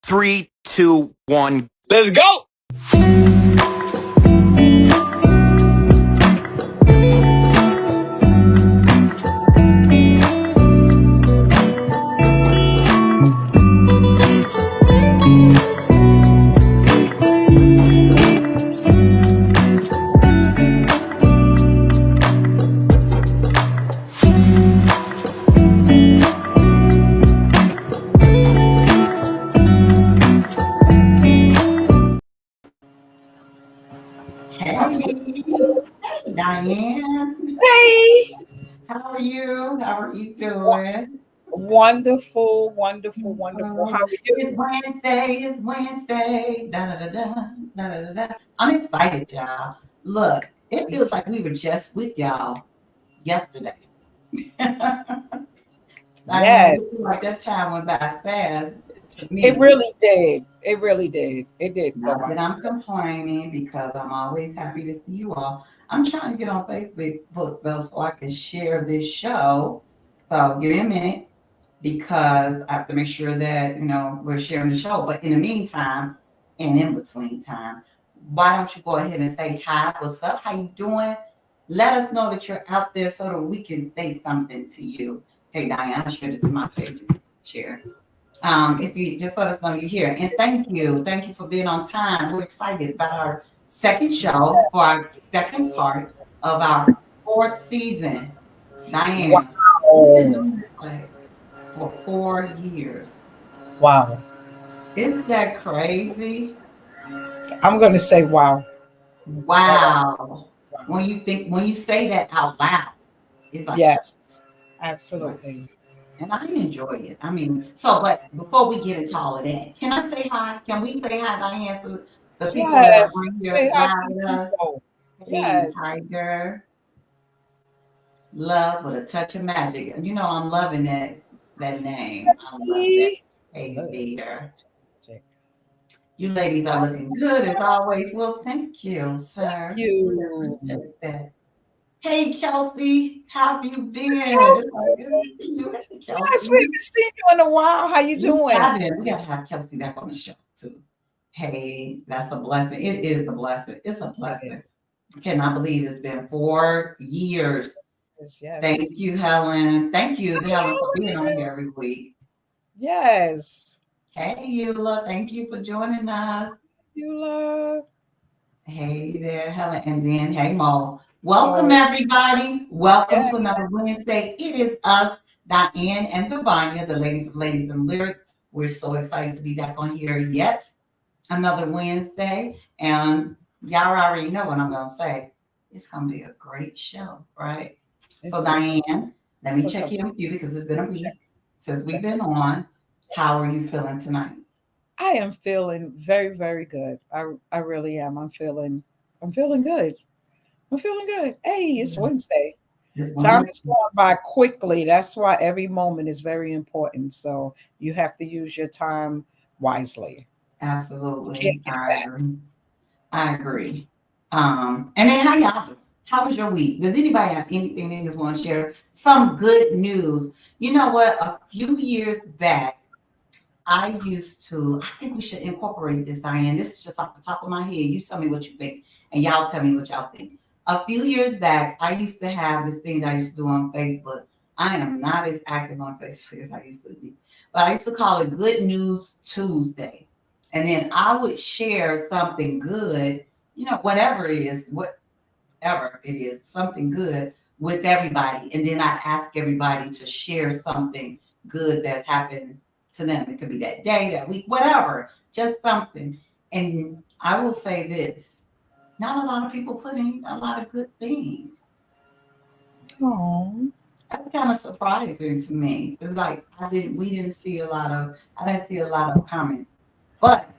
3, 2, 1. Let's go. Hey, Diane. Hey, How are you? How are you doing? wonderful. How are It's you? Wednesday. It's Wednesday. Da, da, da, da, da, da, da, da. I'm excited, y'all. Look, it Me feels too. like we were just with y'all yesterday. Diane, Yes, it feels like that time went by fast to it me. really did. It really did. It did go Not by. that I'm complaining because I'm always happy to see you all. I'm trying to get on Facebook though so I can share this show. So give me a minute because I have to make sure that we're sharing the show. But in the meantime, and in between time, why don't you go ahead and say hi? What's up? How you doing? Let us know that you're out there so that we can say something to you. Hey Diane, I shared it to my page. Share. If you just let us know you're here. And thank you for being on time. We're excited about our second show for our second part of our fourth season. Diane, we've been Wow. doing this like for 4 years. Wow. Isn't that crazy? I'm going to say wow. Wow. Wow. When you say that out loud, it's like, Yes, wow. absolutely. And I enjoy it. I mean, so, but before we get into all of that, can I say hi? Can we say hi, Diane, to the people that are Yes. on Say here hi live to the with us? people. Hey, Yes. Tiger, love with a touch of magic. And I'm loving that name. I love that. Hey. Hey Love. there. You ladies are looking good as always. Well, thank you, sir. We You. appreciate that. Hey, Kelsey, how have you been? Kelsey. It's like good to see you. Hey, Yes, we Kelsey. haven't seen you in a while. How you We doing? haven't. We got to have Kelsey back on the show, too. Hey, that's a blessing. It is a blessing. It's a It blessing. is. I cannot believe it's been 4 years. Yes. Thank you, Helen. Thank you, Helen, for being on Yes. here every week. Yes. Hey, Eula. Thank you for joining us. You love. Hey there, Helen. And then, hey, Mo. Welcome, Oh, everybody. Welcome yeah. to another Wednesday. It is us, Diane and Devanya, the ladies of Ladies and Lyrics. We're so excited to be back on here yet another Wednesday. And y'all already know what I'm going to say. It's going to be a great show, right? It's So, going to be. Diane, let me What's check up? in with you because it's been a week since we've been on. How are you feeling tonight? I am feeling very, very good. I really am. I'm feeling good. I'm feeling good. Hey, it's Yeah. Wednesday. This Time Wednesday. is going by quickly. That's why every moment is very important. So you have to use your time wisely. You can't Absolutely. get I back. agree. I agree. And then how y'all do? How was your week? Does anybody have anything they just want to share? Some good news. You know what? A few years back, I think we should incorporate this, Diane. This is just off the top of my head. You tell me what you think, and y'all tell me what y'all think. A few years back, I used to have this thing that I used to do on Facebook. I am not as active on Facebook as I used to be, but I used to call it Good News Tuesday. And then I would share something good, whatever it is, whatever it is, something good with everybody. And then I ask everybody to share something good that's happened to them. It could be that day, that week, whatever, just something. And I will say this, not a lot of people put in a lot of good things. Oh, That's kind of surprising to me. It's like we didn't see I didn't see a lot of comments. But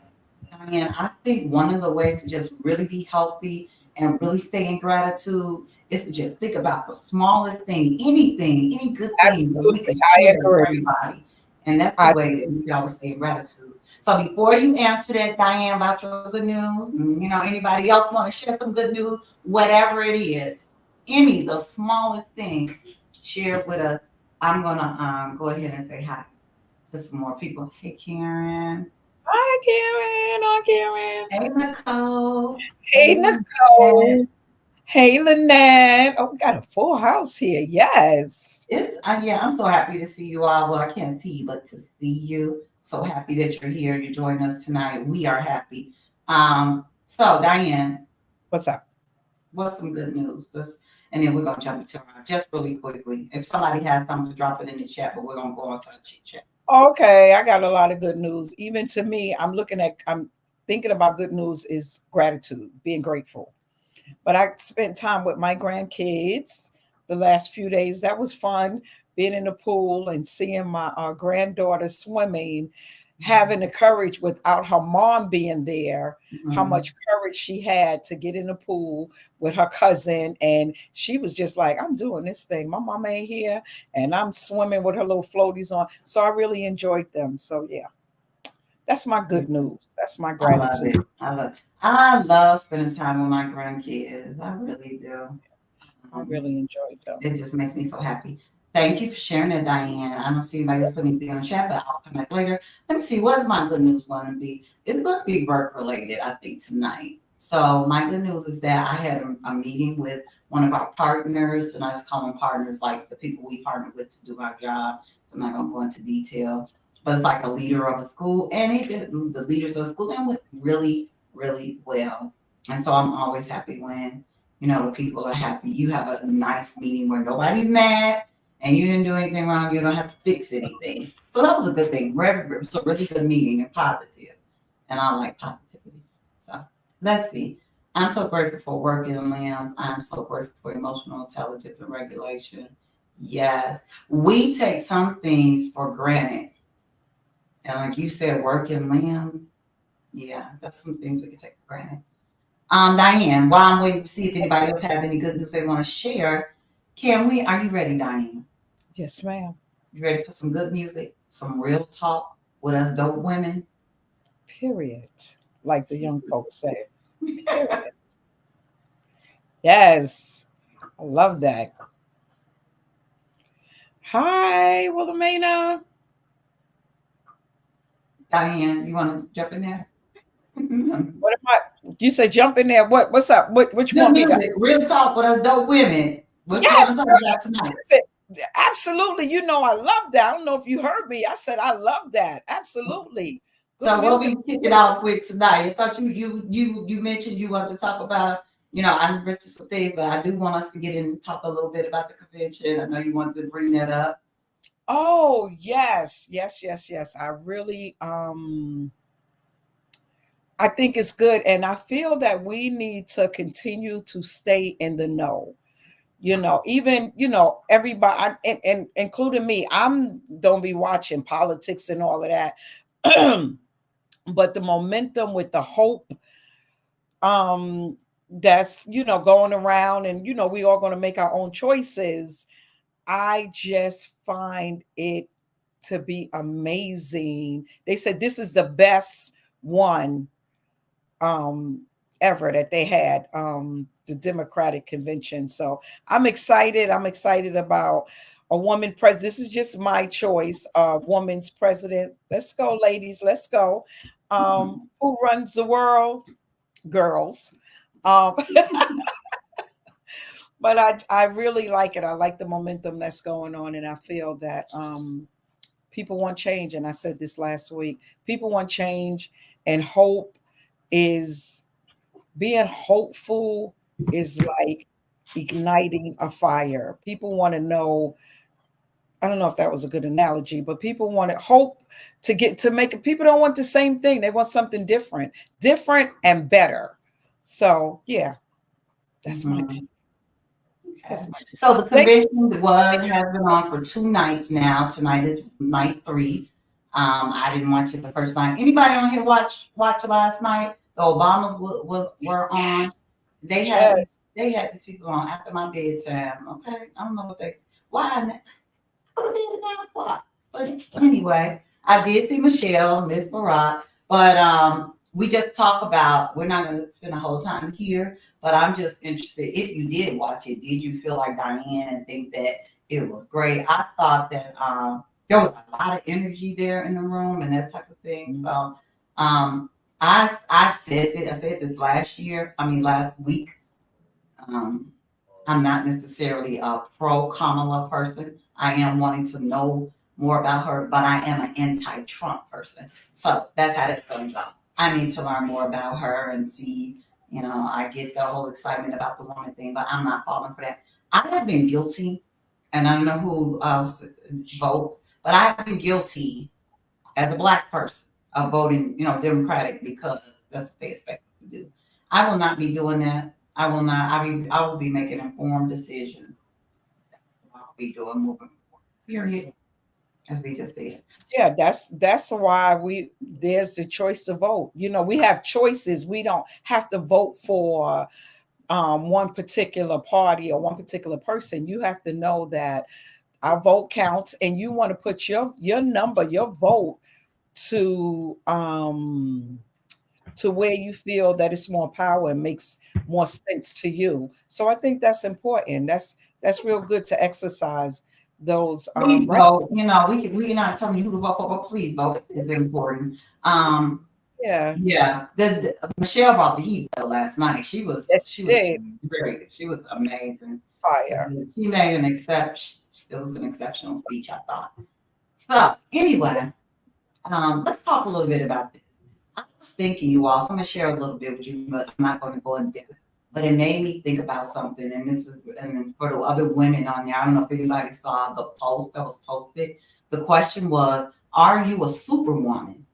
Diane, I think one of the ways to just really be healthy and really stay in gratitude is to just think about the smallest thing, anything, any good thing that we absolutely. can I share with agree. everybody. And that's the I way that we can always stay in gratitude. So before you answer that, Diane, about your good news, anybody else want to share some good news, whatever it is, the smallest thing, share it with us. I'm gonna go ahead and say hi to some more people. Hey, Karen. Hi, Karen. Hey, Nicole. Hey, Lynette. Nicole. Hey, Lynette. Oh, we got a full house here. Yes. It's yeah, I'm so happy to see you all. Well, I can't see you, but to see you. So happy that you're here. You're joining us tonight. We are happy. So Diane, What's up? what's some good news? And then we're gonna jump into just really quickly. If somebody has something to drop it in the chat, but we're gonna go on to our chit chat. Okay, I got a lot of good news. Even to me, I'm thinking about good news is gratitude, being grateful. But I spent time with my grandkids the last few days. That was fun, being in the pool and seeing my granddaughter swimming, having the courage without her mom being there, how much courage she had to get in the pool with her cousin. And she was just like, I'm doing this thing. My mama ain't here. And I'm swimming with her little floaties on. So I really enjoyed them. So, yeah, that's my good news. That's my I love gratitude. it. I love spending time with my grandkids. I really do. I really enjoyed them. It just makes me so happy. Thank you for sharing that, Diane. I don't see anybody else putting anything in the chat, but I'll come back later. Let me see, what is my good news going to be? It's going to be work related, I think, tonight. So my good news is that I had a meeting with one of our partners, and I just call them partners, like the people we partner with to do our job. So I'm not going to go into detail, but it's like a leader of a school, and the leaders of the school, and went really, really well. And so I'm always happy when the people are happy. You have a nice meeting where nobody's mad and you didn't do anything wrong. You don't have to fix anything. So that was a good thing. It's a really good meeting and positive. And I like positivity. So let's see. I'm so grateful for working limbs. I'm so grateful for emotional intelligence and regulation. Yes. We take some things for granted. And like you said, working limbs. Yeah, that's some things we can take for granted. Diane, while I'm waiting to see if anybody else has any good news they want to share, are you ready, Diane? Yes, ma'am. You ready for some good music, some real talk with us dope women? Period. Like the young folks say. Period. Yes. I love that. Hi, Wilhelmina. Diane, you want to jump in there? What am I? You say jump in there. What's up? Which Good one? music, real talk with us dope women. What you want Yes, to talk girl, about tonight? absolutely. I love that. I don't know if you heard me. I said I love that. Absolutely. Good So what music. we kick it off with tonight? I thought you mentioned you wanted to talk about, I'm into some things, but I do want us to get in and talk a little bit about the convention. I know you wanted to bring that up. Oh, yes. I really I think it's good. And I feel that we need to continue to stay in the know. Even, everybody, and including me, don't be watching politics and all of that. But the momentum with the hope, that's, going around, and, we all going to make our own choices. I just find it to be amazing. They said this is the best one ever that they had, the Democratic convention. So I'm excited. I'm excited about a woman president. This is just my choice. Woman's president. Let's go, ladies. Let's go. Who runs the world? Girls. Um, but I really like it. I like the momentum that's going on, and I feel that people want change. And I said this last week. People want change, and hope is being hopeful is like igniting a fire. People want to know. I don't know if that was a good analogy, but people want to hope to make it. People don't want the same thing. They want something different and better. So yeah, that's my take. So the convention has been on for 2 nights now. Tonight is night 3. I didn't watch it the first night. Anybody on here watch last night? The Obamas were on. They had these people on after my bedtime. Okay, I don't know why. Go to bed at 9 o'clock. But anyway, I did see Michelle, Miss Barat, but we just talk about. We're not going to spend a whole time here, but I'm just interested. If you did watch it, did you feel like Diane and think that it was great? I thought that there was a lot of energy there in the room and that type of thing. So I said it, I said this last week. Um, I'm not necessarily a pro Kamala person. I am wanting to know more about her, but I am an anti-Trump person. So that's how that's going to go. I need to learn more about her and see. I get the whole excitement about the woman thing, but I'm not falling for that. I have been guilty, and I don't know who votes, but I have been guilty as a black person of voting, Democratic because that's what they expect me to do. I will not be doing that. I will not. I will be making informed decisions. I'll be doing moving forward. Period. As we just said. Yeah, that's why there's the choice to vote. We have choices. We don't have to vote for one particular party or one particular person. You have to know that our vote counts, and you want to put your number, your vote to where you feel that it's more power and makes more sense to you. So I think that's important. That's real good to exercise those Please right. vote. We're not telling you who to vote for, but please vote is important. Yeah. Yeah. The Michelle brought the heat last night. She was Yes, she she was did. very good. She was amazing. Fire. She made an exception. It was an exceptional speech, I thought. So anyway, let's talk a little bit about this. I was thinking, you all, so I'm going to share a little bit with you, but I'm not going to go in depth. But it made me think about something, and for the other women on there, I don't know if anybody saw the post that was posted. The question was, are you a superwoman?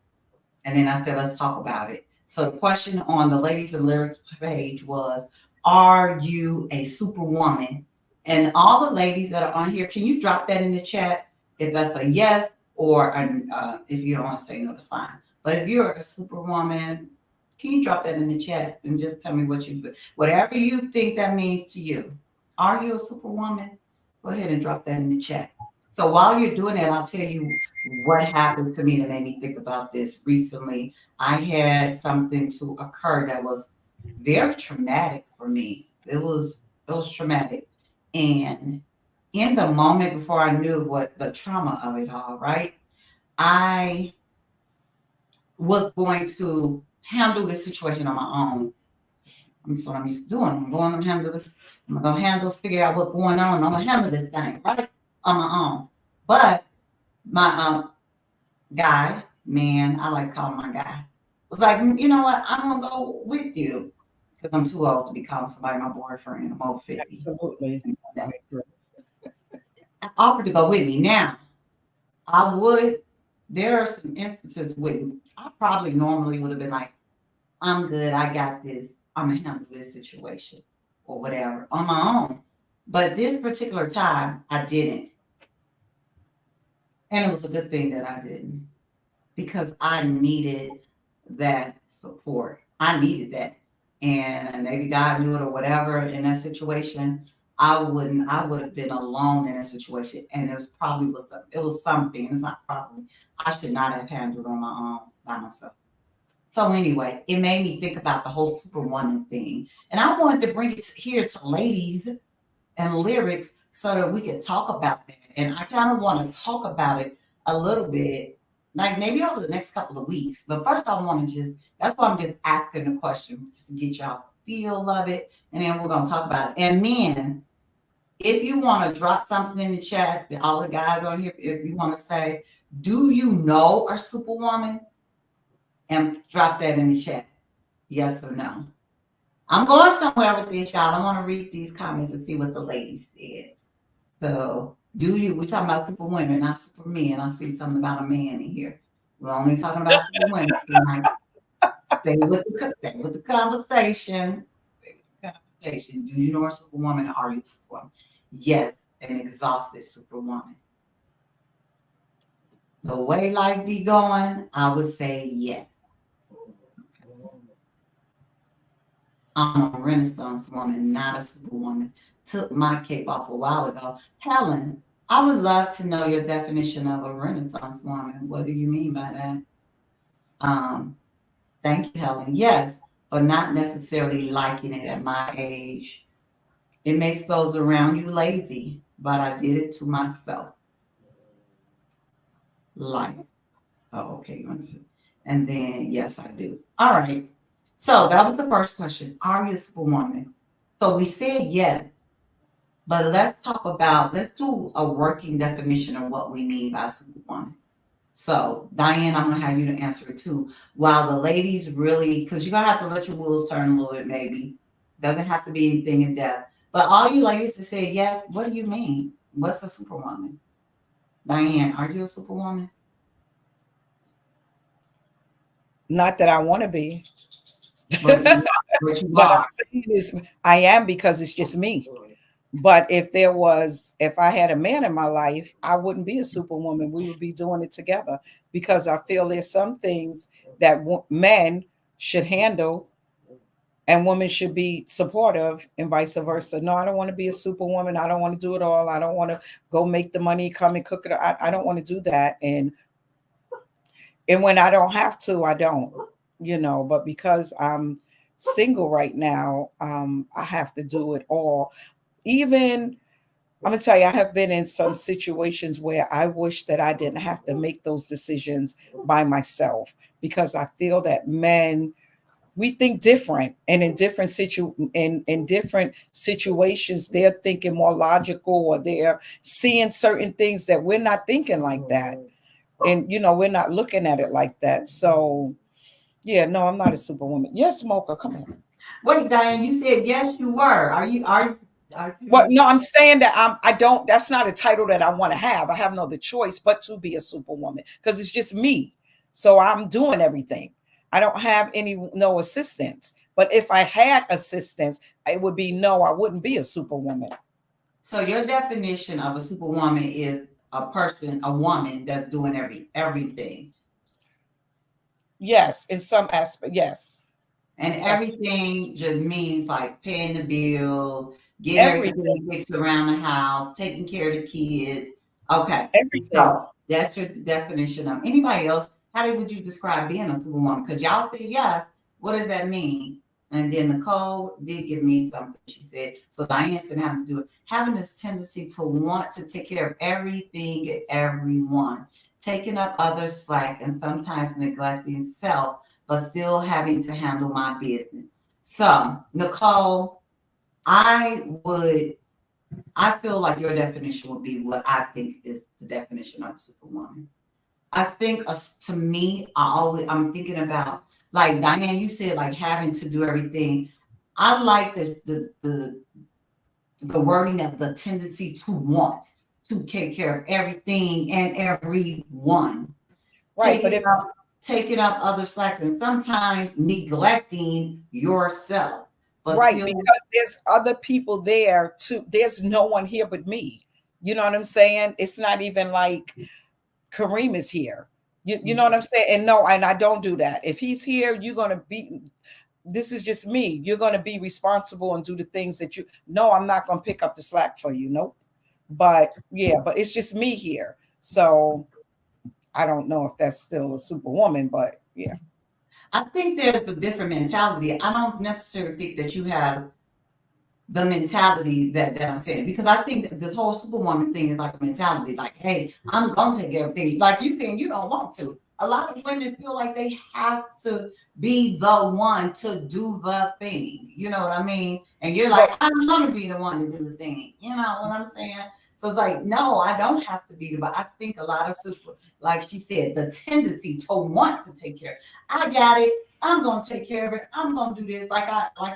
And then I said, let's talk about it. So the question on the Ladies and Lyrics page was, are you a superwoman? And all the ladies that are on here, can you drop that in the chat if that's a yes, or if you don't want to say no, that's fine. But if you're a superwoman, can you drop that in the chat and just tell me what you feel? Whatever you think that means to you. Are you a superwoman? Go ahead and drop that in the chat. So while you're doing that, I'll tell you what happened to me that made me think about this recently. I had something to occur that was very traumatic for me. It was traumatic. And in the moment before I knew what the trauma of it all, right? I was going to handle this situation on my own. That's what I'm used to doing. I'm going to handle this. I'm going to handle this, figure out what's going on. I'm going to handle this thing, right? On my own. But my man, I like calling my guy, was like, you know what? I'm going to go with you because I'm too old to be calling somebody my boyfriend. I'm over 50. Absolutely. I offered to go with me. Now, there are some instances with, I probably normally would have been like, I'm good. I got this. I'm going to handle this situation or whatever on my own. But this particular time, I didn't. And it was a good thing that I didn't because I needed that support. I needed that. And maybe God knew it or whatever in that situation. I would have been alone in that situation. And it was something. It's not probably, I should not have handled on my own by myself. So anyway, it made me think about the whole superwoman thing. And I wanted to bring it here to ladies and lyrics so that we could talk about that. And I kind of want to talk about it a little bit, like maybe over the next couple of weeks. But first, I want to that's why I'm just asking the question, just to get y'all feel of it. And then we're going to talk about it. And men, if you want to drop something in the chat, all the guys on here, if you want to say, do you know a superwoman? And drop that in the chat. Yes or no. I'm going somewhere with this, y'all. I want to read these comments and see what the ladies said. So, we're talking about super women, not super men. I see something about a man in here. We're only talking about super women tonight. Stay with the conversation. Do you know a superwoman or are you a superwoman? Yes, an exhausted superwoman. The way life be going, I would say yes. I'm a Renaissance woman, not a superwoman. Took my cape off a while ago. Helen, I would love to know your definition of a Renaissance woman. What do you mean by that? Thank you, Helen. Yes, but not necessarily liking it at my age. It makes those around you lazy, but I did it to myself. Life. Oh, okay. And then, yes, I do. All right. So that was the first question. Are you a superwoman? So we said yes, but let's do a working definition of what we mean by superwoman. So, Diane, I'm going to have you to answer it too. While the ladies really, because you're going to have to let your wheels turn a little bit, maybe. Doesn't have to be anything in depth. But all you ladies to say yes, what do you mean? What's a superwoman? Diane, are you a superwoman? Not that I want to be. But you, but you But I'm are. saying is I am because it's just me. But if I had a man in my life, I wouldn't be a superwoman. We would be doing it together because I feel there's some things that men should handle and women should be supportive and vice versa. No, I don't want to be a superwoman. I don't want to do it all. I don't want to go make the money, come and cook it. I don't want to do that. And when I don't have to, I don't, but because I'm single right now, I have to do it all. Even I'm gonna tell you, I have been in some situations where I wish that I didn't have to make those decisions by myself because I feel that men we think different, and in different situations they're thinking more logical, or they're seeing certain things that we're not thinking like that, and we're not looking at it like that. So yeah, no, I'm not a superwoman. Yes, Mocha, come on. What, Diane? You said yes, you were. Are Well, you? no, I'm saying that I don't. That's not a title that I want to have. I have no other choice but to be a superwoman because it's just me. So I'm doing everything. I don't have no assistance. But if I had assistance, it would be no. I wouldn't be a superwoman. So your definition of a superwoman is a person, a woman that's doing everything. Yes, in some aspect, yes. And That's everything just means like paying the bills, getting everything. everything fixed around the house, taking care of the kids. Okay. Everything. So that's your definition of anybody else. How would you describe being a superwoman? Because y'all say yes. What does that mean? And then Nicole did give me something. She said, so Diane said having to do it, having this tendency to want to take care of everything and everyone, taking up others' slack and sometimes neglecting self, but still having to handle my business. So, Nicole, I would, I feel like your definition would be what I think is the definition of a superwoman. I think to me, I'm thinking about like Diane, you said like having to do everything. I like the wording of the tendency to want to take care of everything and everyone, Right, but taking up taking up other slacks and sometimes neglecting yourself, but right, still because there's other people there too. There's no one here but me. You know what I'm saying? It's not even like Kareem is here. You know what I'm saying? And no, and I don't do that. If he's here, you're gonna be. This is just me. You're gonna be responsible and do the things that you. No, I'm not gonna pick up the slack for you. Nope. But yeah, but it's just me here. So I don't know if that's still a superwoman, but yeah. I think there's a different mentality. I don't necessarily think that you have the mentality that I'm saying, because I think that this whole superwoman thing is like a mentality, like, hey, I'm gonna take care of things. Like you saying you don't want to. A lot of women feel like they have to be the one to do the thing. You know what I mean? And you're like, I don't want to be the one to do the thing. You know what I'm saying? So it's like, no, I don't have to be the, but I think a lot of super, like she said, the tendency to want to take care. I got it. I'm gonna take care of it. I'm gonna do this. Like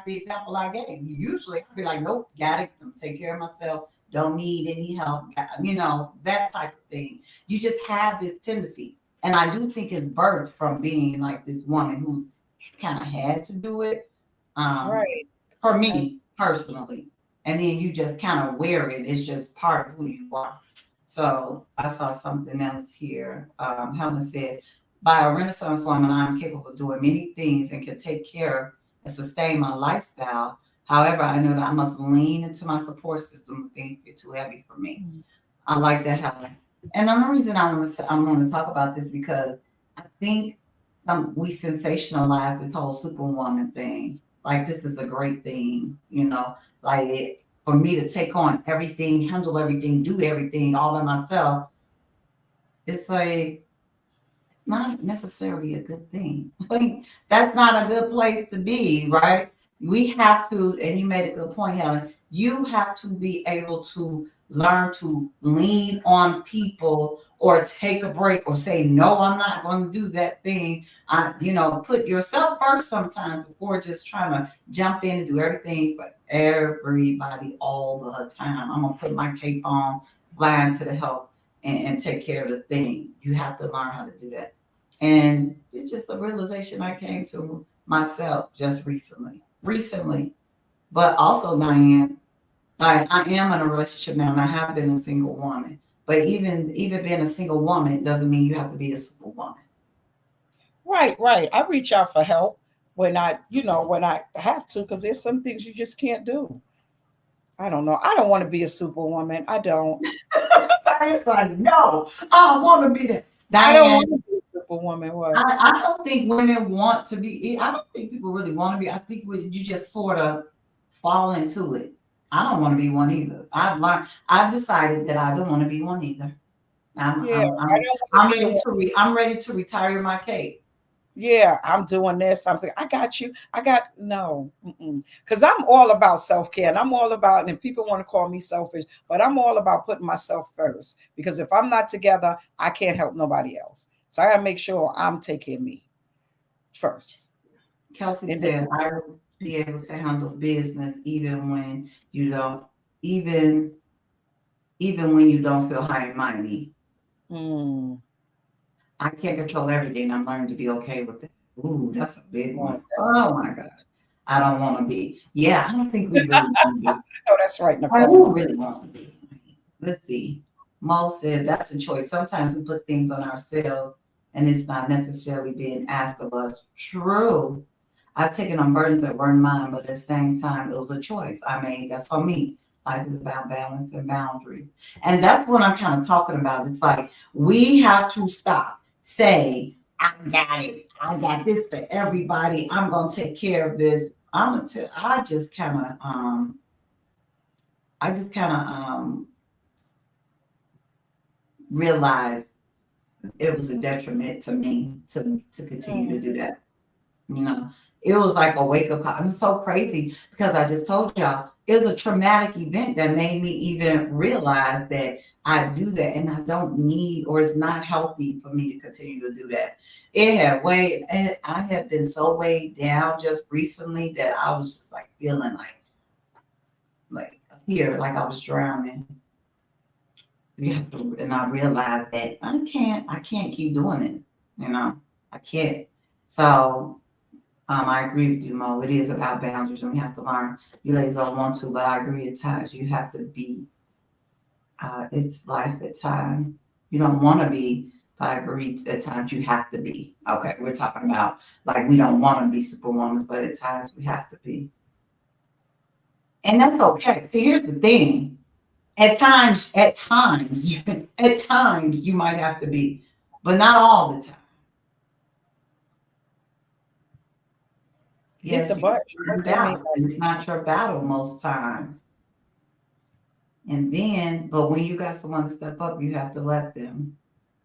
the example I gave. Usually I'd be like, nope, got it. I'm take care of myself. Don't need any help. You know, that type of thing. You just have this tendency. And I do think it's birthed from being like this woman who's kind of had to do it. Right. For me personally. And then you just kind of wear it. It's just part of who you are. So I saw something else here. Helen said, by a Renaissance woman, I am capable of doing many things and can take care and sustain my lifestyle. However, I know that I must lean into my support system when things get too heavy for me. I like that, Helen. And the reason I want to talk about this because I think we sensationalize this whole superwoman thing. Like this is a great thing, you know, like for me to take on everything, handle everything, do everything all by myself. It's like not necessarily a good thing. Like, that's not a good place to be, right? We have to, and you made a good point, Helen. You have to be able to learn to lean on people or take a break or say, no, I'm not going to do that thing. Put yourself first sometimes before just trying to jump in and do everything for everybody all the time. I'm going to put my cape on, fly into the help, and take care of the thing. You have to learn how to do that. And it's just a realization I came to myself just recently. But also, Diane, I am in a relationship now, and I have been a single woman. But even being a single woman doesn't mean you have to be a superwoman. Right, right. I reach out for help when I have to, because there's some things you just can't do. I don't know. I don't want to be a superwoman. I don't. Diane's like, no, I don't want to be that. I don't Diane, want to be a superwoman. What? I don't think women want to be. I don't think people really want to be. I think you just sort of fall into it. I don't want to be one either. I've decided that I don't want to be one either. I'm Yeah, I'm I I'm, don't want I'm to be the ready one. I'm ready to retire my cape. Yeah, I'm doing this. Something. I got you. I got no, because I'm all about self care, and I'm all about. And people want to call me selfish, but I'm all about putting myself first. Because if I'm not together, I can't help nobody else. So I gotta make sure I'm taking care of me first. Kelsey And then, said, I will be able to handle business even when you don't, even when you don't feel high and mighty. mm, I can't control everything. I'm learning to be okay with it. Ooh, that's a big well, one. Oh my gosh. I don't want to be. Yeah, I don't think we really want to be. no, that's right, Or Nicole. who really wants to be? Let's see. Most said that's a choice. Sometimes we put things on ourselves and it's not necessarily being asked of us. True. I've taken on burdens that weren't mine, but at the same time, it was a choice I made. That's for me. Life is about balance and boundaries. And that's what I'm kind of talking about. It's like we have to stop, say, I got it. I got this for everybody. I'm gonna take care of this. I just kind of realized it was a detriment to me to continue to do that. You know, it was like a wake up call. I'm so crazy because I just told y'all it was a traumatic event that made me even realize that I do that and I don't need, or it's not healthy for me to continue to do that. I had been so weighed down just recently that I was just like feeling like here, like I was drowning. You have to, and I realized that I can't keep doing this. I can't. So I agree with you, Mo. It is about boundaries, and we have to learn. You ladies don't want to, but I agree. At times, you have to be. It's life at times. You don't want to be, but I agree. At times, you have to be. Okay, we're talking about like we don't want to be superwoman, but at times we have to be, and that's okay. See, here's the thing. At times, at times, you might have to be, but not all the time. hit Yes, the you button. burn What that mean? out, and it's not your battle most times. And then, but when you got someone to step up, you have to let them.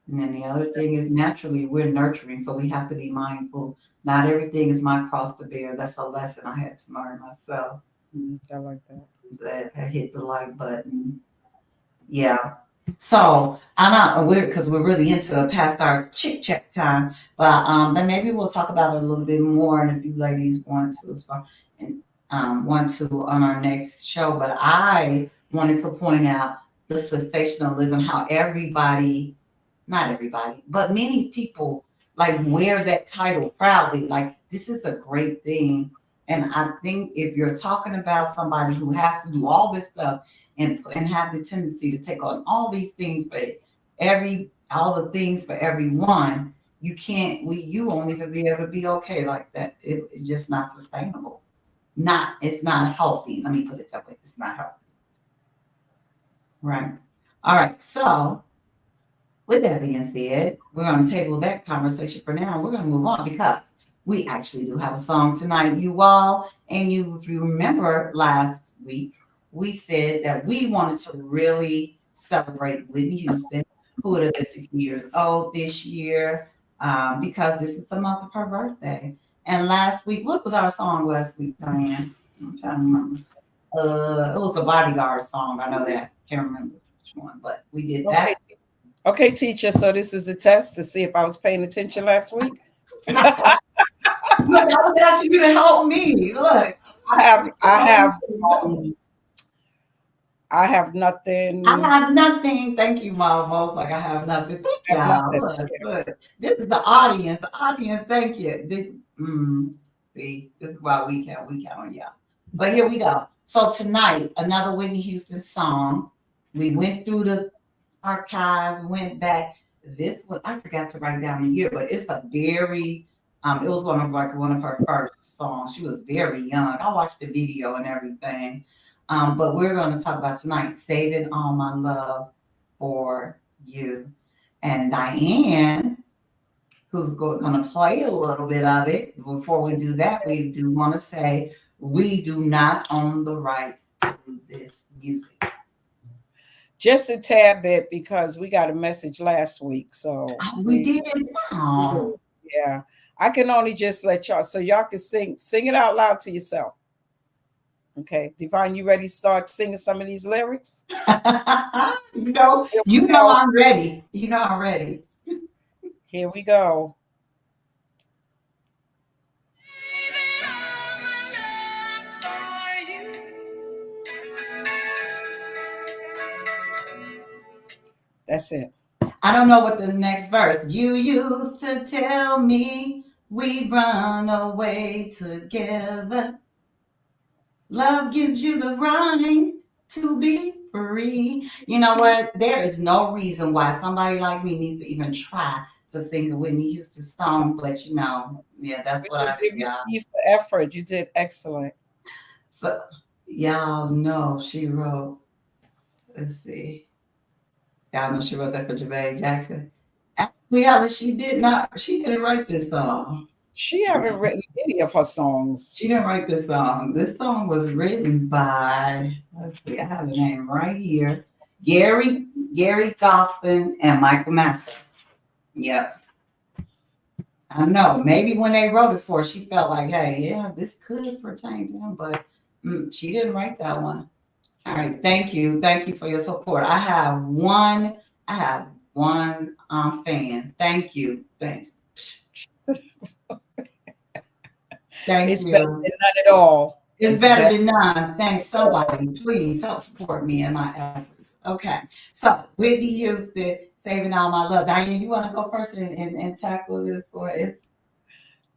And then the other thing is naturally we're nurturing, so we have to be mindful. Not everything is my cross to bear. That's a lesson I had to learn myself. I like that. That I hit the like button. Yeah. So I know we're really into past our chit chat time, but then maybe we'll talk about it a little bit more, and if you ladies want to, as far and want to on our next show. But I wanted to point out the sensationalism, how everybody, not everybody, but many people like wear that title proudly. Like this is a great thing, and I think if you're talking about somebody who has to do all this stuff and have the tendency to take on all these things, but all the things for everyone, you can't. You won't even be able to be okay like that. It's just not sustainable. It's not healthy. Let me put it that way. It's not healthy. Right. All right. So with that being said, we're going to table that conversation for now. We're going to move on because we actually do have a song tonight, you all. And if you remember last week, we said that we wanted to really celebrate Whitney Houston, who would have been 60 years old this year. because this is the month of her birthday. And last week, what was our song last week, Diane? I'm trying to remember. It was a Bodyguard song. I know that. Can't remember which one, but we did that. Okay, teacher. So this is a test to see if I was paying attention last week. Look, I was asking you to help me. Look, I have nothing. I have nothing. Thank you, Mom. I was like, I have nothing. Thank y'all. Look. This is the audience. The audience, thank you. See, this is why we count on y'all. But here we go. So tonight, another Whitney Houston song. We went through the archives, went back. This one, I forgot to write down the year, but it's a very it was one of her first songs. She was very young. I watched the video and everything. But we're going to talk about tonight, Saving All My Love for You. And Diane, who's going to play a little bit of it. Before we do that, we do want to say we do not own the rights to this music. Just a tad bit, because we got a message last week. So we did. Oh. Yeah. I can only just let y'all, so y'all can sing it out loud to yourself. Okay, Divine, you ready to start singing some of these lyrics? you know I'm ready. You know I'm ready. Here we go. That's it. I don't know what the next verse. You used to tell me we'd run away together. Love gives you the right to be free. You know what? There is no reason why somebody like me needs to even try to think of Whitney Houston's song, but yeah, that's what I did, y'all. You for effort. You did excellent. So, y'all know she wrote, let's see. Y'all know she wrote that for Jermaine Jackson. Actually, she didn't write this song. She haven't written any of her songs. She didn't write this song. This song was written by, let's see, I have the name right here. Gary Goffin and Michael Massa. Yep. I know. Maybe when they wrote it for her, she felt like, hey, yeah, this could pertain to him, but she didn't write that one. All right. Thank you. Thank you for your support. I have one fan. Thank you. Thanks. It's better than none at all. It's better than none. Thanks. Somebody, please help support me in my efforts. Okay. So Whitney Houston, Saving All My Love. Diane, you want to go first and tackle this for it?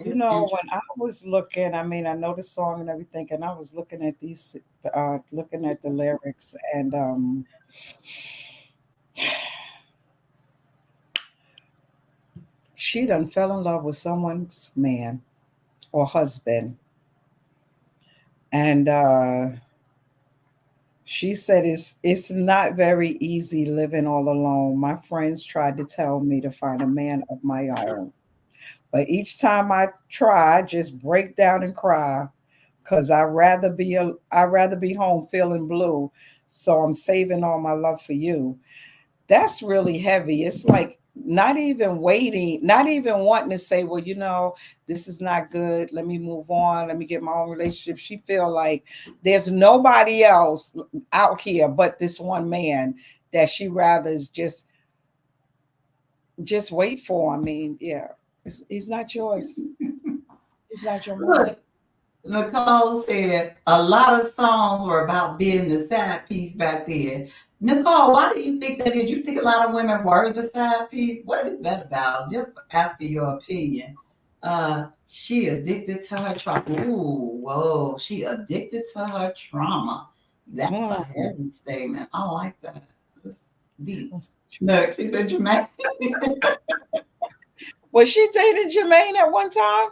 You know, when I was looking, I mean, I know the song and everything, and I was looking at looking at the lyrics, and she done fell in love with someone's man or husband. And she said it's not very easy living all alone. My friends tried to tell me to find a man of my own. But each time I try, I just break down and cry, because I'd rather be home feeling blue. So I'm saving all my love for you. That's really heavy. It's like not even wanting to say, well, this is not good. Let me move on. Let me get my own relationship. She feel like there's nobody else out here but this one man that she rather is just wait for. I mean, yeah, he's not yours. He's not your man. Look, Nicole said a lot of songs were about being the side piece back then. Nicole, why do you think that is? You think a lot of women were the side piece? What is that about? Just asking your opinion. She addicted to her trauma. Ooh, whoa. She addicted to her trauma. That's a heavy statement. I like that. It's deep. Look, she said Jermaine. Was she dating Jermaine at one time?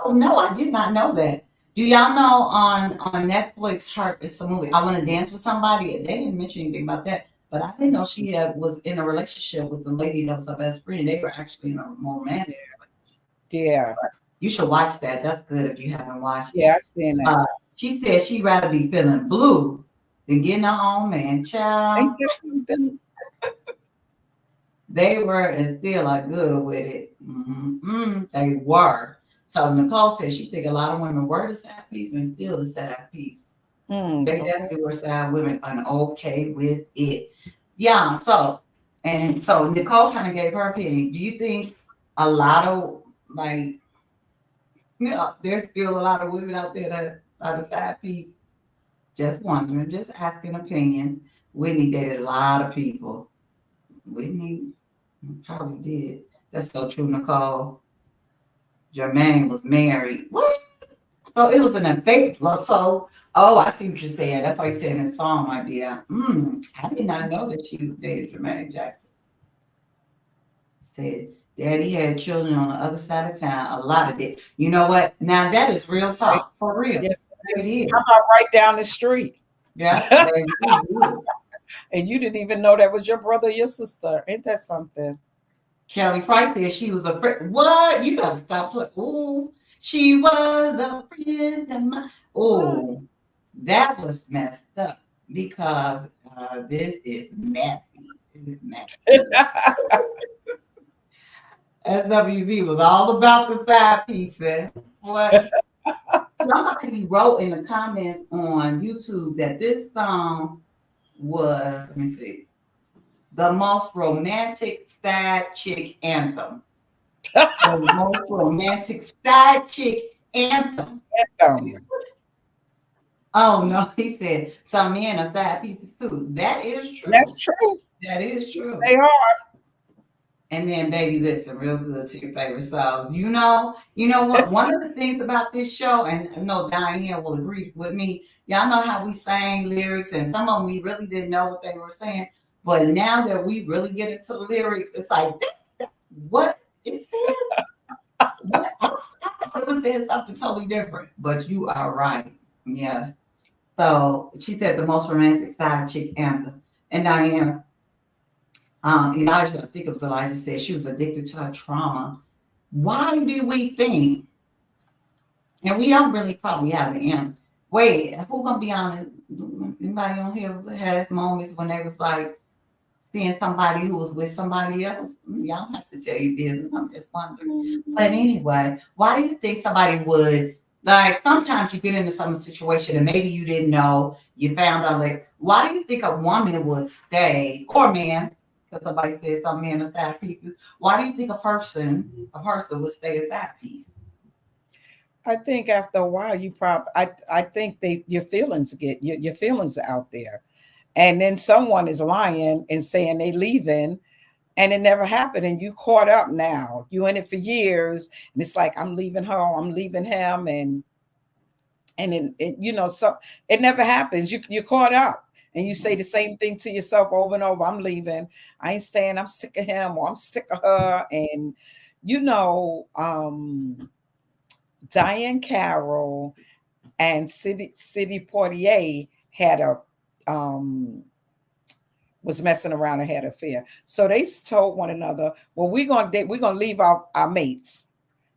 Oh no, I did not know that. Do y'all know on Netflix, it's a movie, I Want to Dance with Somebody? They didn't mention anything about that, but I didn't know she was in a relationship with the lady that was her best friend. They were actually in a romantic relationship. Yeah. You should watch that. That's good if you haven't watched it. Yeah, I've seen that. She said she'd rather be feeling blue than getting her own man. Child. They were and still are good with it. They were. So Nicole said she think a lot of women were the side piece and still the side piece. They definitely were side women and okay with it. Yeah. So Nicole kind of gave her opinion. Do you think a lot of like there's still a lot of women out there that are the side piece? Just wondering, just asking opinion. Whitney dated a lot of people. Whitney probably did. That's so true, Nicole. Jermaine was married. What? So it was an affair. So, I see what you're saying. That's why you saying this song might be out. I did not know that she dated Jermaine Jackson. Said Daddy had children on the other side of town. A lot of it. You know what? Now that is real talk. For real. Yes, it is. How about right down the street? Yeah. And you didn't even know that was your brother or your sister. Ain't that something? Kelly Price said she was a friend. What? You gotta stop playing. Ooh, she was a friend of mine. Oh, that was messed up because this is messy. This is messy. SWV was all about the side pieces. What? Somebody wrote in the comments on YouTube that this song was, let me see, the most romantic side chick anthem. The most romantic side chick anthem. Oh no, he said some men are side pieces too. That is true. That's true. That is true. They are. And then, baby, listen real good to your favorite songs. You know what? One of the things about this show, and I know Diane will agree with me. Y'all know how we sang lyrics, and some of them we really didn't know what they were saying. But now that we really get into the lyrics, it's like that's what it is. What? I was saying something totally different. But you are right. Yes. So she said the most romantic side chick anthem, and Diane. Elijah, I think it was Elijah, said she was addicted to her trauma. Why do we think, and we don't really probably have the answer. Wait, who gonna be honest? Anybody on here had moments when they was like seeing somebody who was with somebody else? Y'all don't have to tell your business. I'm just wondering. But anyway, why do you think somebody would, like, sometimes you get into some situation and maybe you didn't know, you found out, like, why do you think a woman would stay, or man, somebody says some men are side pieces. Why do you think a person would stay a side piece? I think after a while, I think your feelings your feelings are out there, and then someone is lying and saying they leaving, and it never happened, and you caught up now. You in it for years, and it's like I'm leaving her, I'm leaving him, and so it never happens. You caught up. And you say the same thing to yourself over and over. I'm leaving. I ain't staying. I'm sick of him or I'm sick of her. And, Diane Carroll and Sidney Poitier had was messing around and had an affair. So they told one another, well, we're gonna leave our mates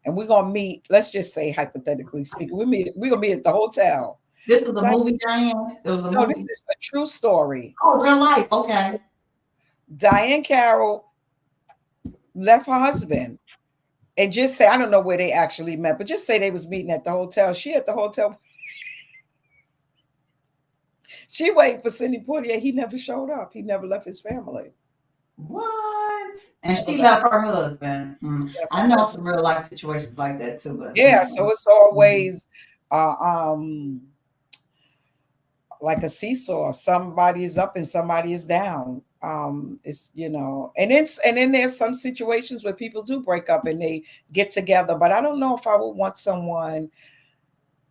and we're gonna meet, let's just say hypothetically speaking, we're gonna meet at the hotel. This was a movie, Diane? It was a movie? This is a true story. Oh, real life. Okay. Diane Carroll left her husband and just say, I don't know where they actually met, but just say they was meeting at the hotel. She at the hotel. She waited for Sidney Poitier. He never showed up. He never left his family. What? And she left her husband. I know some real life situations like that too. But yeah, so it's always like a seesaw. Somebody is up and somebody is down. It's and then there's some situations where people do break up and they get together. But I don't know if I would want someone.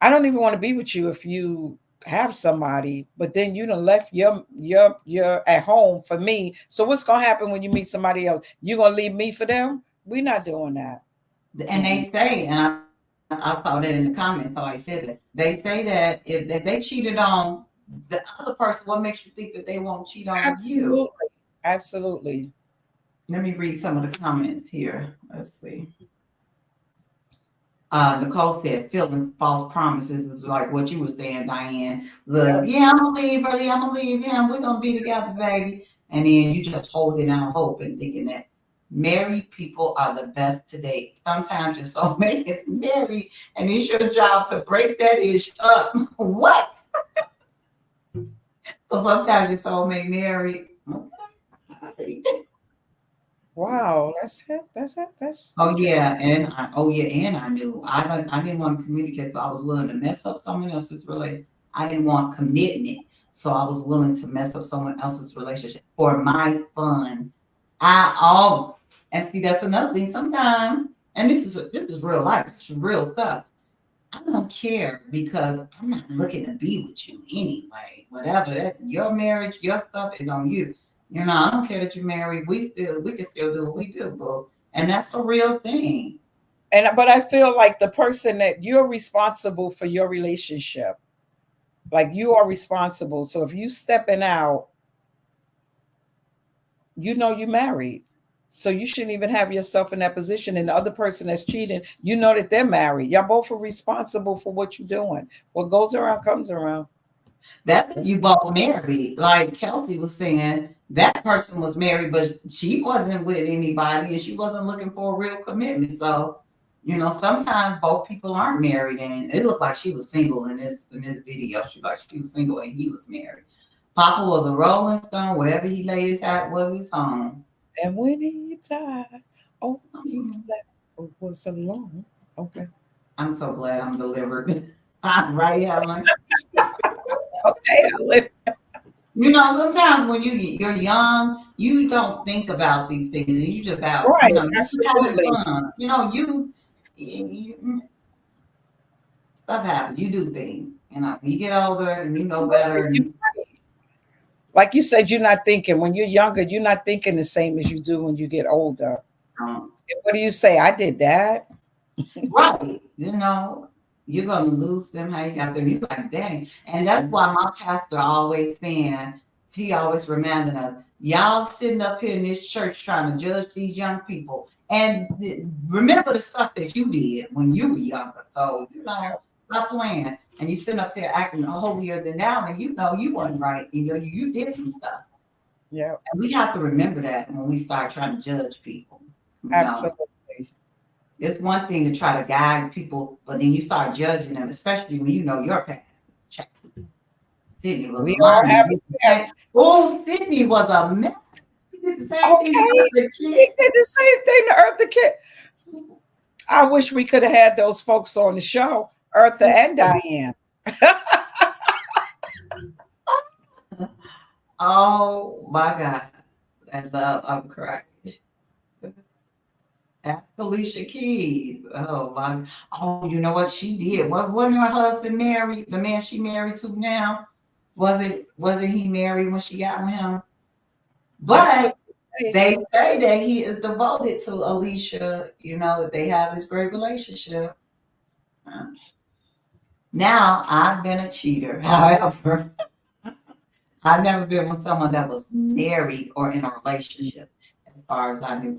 I don't even want to be with you if you have somebody, but then you done left your at home for me. So what's gonna happen when you meet somebody else? You gonna leave me for them? We're not doing that. And they say, and I saw that in the comments. So I said that they say that if they cheated on the other person, what makes you think that they won't cheat on you? Absolutely. Let me read some of the comments here. Let's see. Nicole said, feeling false promises is like what you were saying, Diane. Look, yeah, I'm gonna leave early. I'm gonna leave him. We're gonna be together, baby. And then you just holding out hope and thinking that Married people are the best to date. Sometimes your soulmate is married, and it's your job to break that ish up. What? So sometimes your soulmate married. Okay. Wow, that's it. That's it. That's Oh interesting. yeah, and I knew I didn't want to communicate, so I was willing to mess up someone else's relationship. I didn't want commitment, so I was willing to mess up someone else's relationship for my fun. And see that's another thing. Sometimes, and this is real life, this is real stuff. I don't care because I'm not looking to be with you anyway. Whatever that your marriage, your stuff is on you. You know, I don't care that you're married. We can still do what we do, boo. And that's a real thing. And but I feel like the person that you're responsible for your relationship, like you are responsible. So if you stepping out, you know you're married. So you shouldn't even have yourself in that position. And the other person that's cheating, you know that they're married. Y'all both are responsible for what you're doing. What goes around comes around. That's if you both married. Like Kelsey was saying, that person was married, but she wasn't with anybody and she wasn't looking for a real commitment. So, you know, sometimes both people aren't married, and it looked like she was single in this video. She was single and he was married. Papa was a Rolling Stone. Wherever he lay his hat was his home. And when he died, oh, he Mhm. left was alone. Okay. I'm so glad I'm delivered. I'm right, Helen. Okay. You know, sometimes when you're young, you don't think about these things, and you just out. You Right. know, you just having Absolutely. fun. You know, stuff happens. You do things. You know, when you get older and you know better. And, Like you said, you're not thinking when you're younger, you're not thinking the same as you do when you get older. um, And what do you say? I did that. right. You know, you're gonna lose them. How you got them? You're like, dang. And that's why my pastor always saying, he always reminding us, y'all sitting up here in this church trying to judge these young people. And remember the stuff that you did when you were younger. So, you know, stop playing. And you sitting up there acting holier than now, and you know you wasn't right. You did some stuff. Yeah, And we have to remember that when we start trying to judge people. You know, absolutely. it's one thing to try to guide people, but then you start judging them, especially when you know your past. Check. Sydney was We a all have lion. a past. Oh, Sydney was a mess. He did the same thing Okay. to the He kid. did the same thing to Eartha Kitt. I wish we could have had those folks on the show, Eartha and Diane. Oh my God. And I'm crying. That's Alicia Keys. Oh my. Oh, you know what she did? What wasn't her husband married? The man she married to now? Wasn't he married when she got with him? That's But what they say. they say that he is devoted to Alicia, you know, that they have this great relationship. Um, Now, I've been a cheater. However, I've never been with someone that was married or in a relationship, as far as I knew.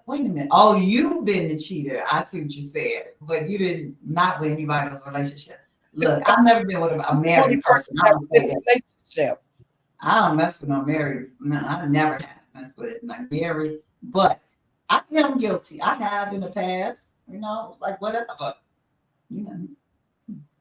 Wait a minute. Oh, you've been the cheater. I see what you said, but you didn't not with anybody else's relationship. Look, I've never been with a The only married person. person I that don't was in say a that. relationship. I don't mess with no married. No, I never have messed with it. Like married, but I am guilty. I have in the past. You know, it's like whatever. You know,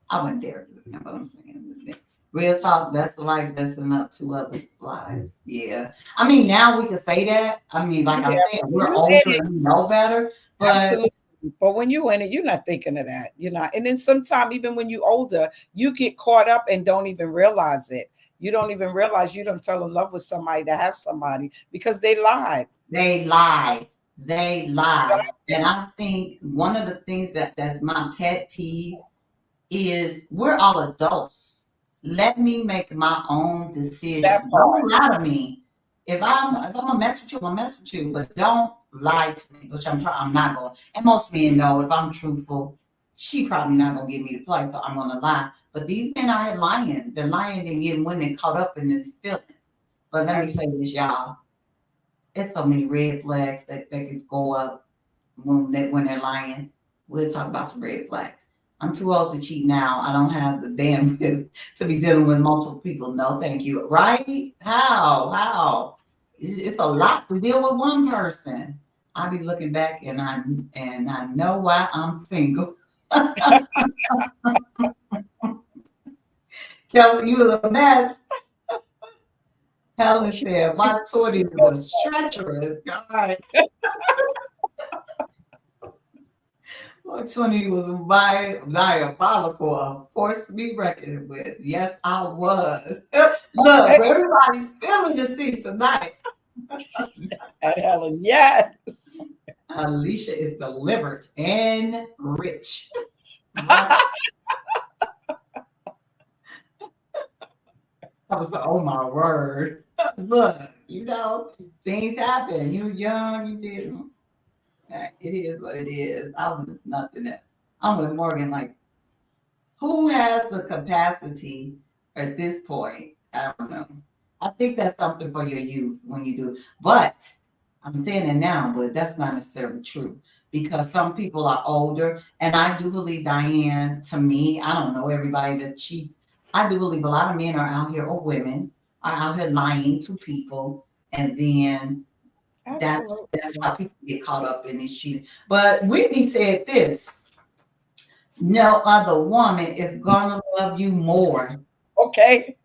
I wouldn't dare do it. You know what I'm saying? Real talk. That's the life messing up two other lives. Yeah. I mean, now we can say that. I mean, like Yeah, I'm saying, but when we're you in older it, and we know better. But absolutely. But when you in it, you're not thinking of that. You're not. And then sometimes, even when you're older, you get caught up and don't even realize it. You don't even realize you done fell in love with somebody to have somebody because they lied. they lie. They lie. And I think one of the things that's my pet peeve is we're all adults. Let me make my own That decision. part. Don't lie to me. If I'm gonna mess with you, I'm gonna mess with you. But don't lie to me, which I'm not going. And most men know if I'm truthful, she probably not gonna give me the play, so I'm gonna lie. But these men are lying. They're lying and getting women caught up in this feeling. But let me say this, y'all. There's so many red flags that could go up when they're lying. We'll talk about some red flags. I'm too old to cheat now. I don't have the bandwidth to be dealing with multiple people. No, thank you. Right? How? It's a lot to deal with one person. I be looking back and I know why I'm single. Kelsey, you was a mess. Helen said, my 20s was treacherous. God. My 20 was diabolical, a force to be reckoned with. Yes, I was. Look, everybody's feeling the tea tonight. Helen, yes. Alicia is delivered and rich. I was like, oh my word. Look, things happen. You're young, you didn't. It is what it is. I was nothing else. I'm with Morgan, like, who has the capacity at this point? I don't know. I think that's something for your youth when you do. But I'm saying it now, but that's not necessarily true because some people are older. And I do believe, Diane, to me, I don't know everybody that cheats. I do believe a lot of men are out here, or women are out here lying to people. And then that's how people get caught up in this cheating. But Whitney said this: no other woman is gonna love you more. Okay.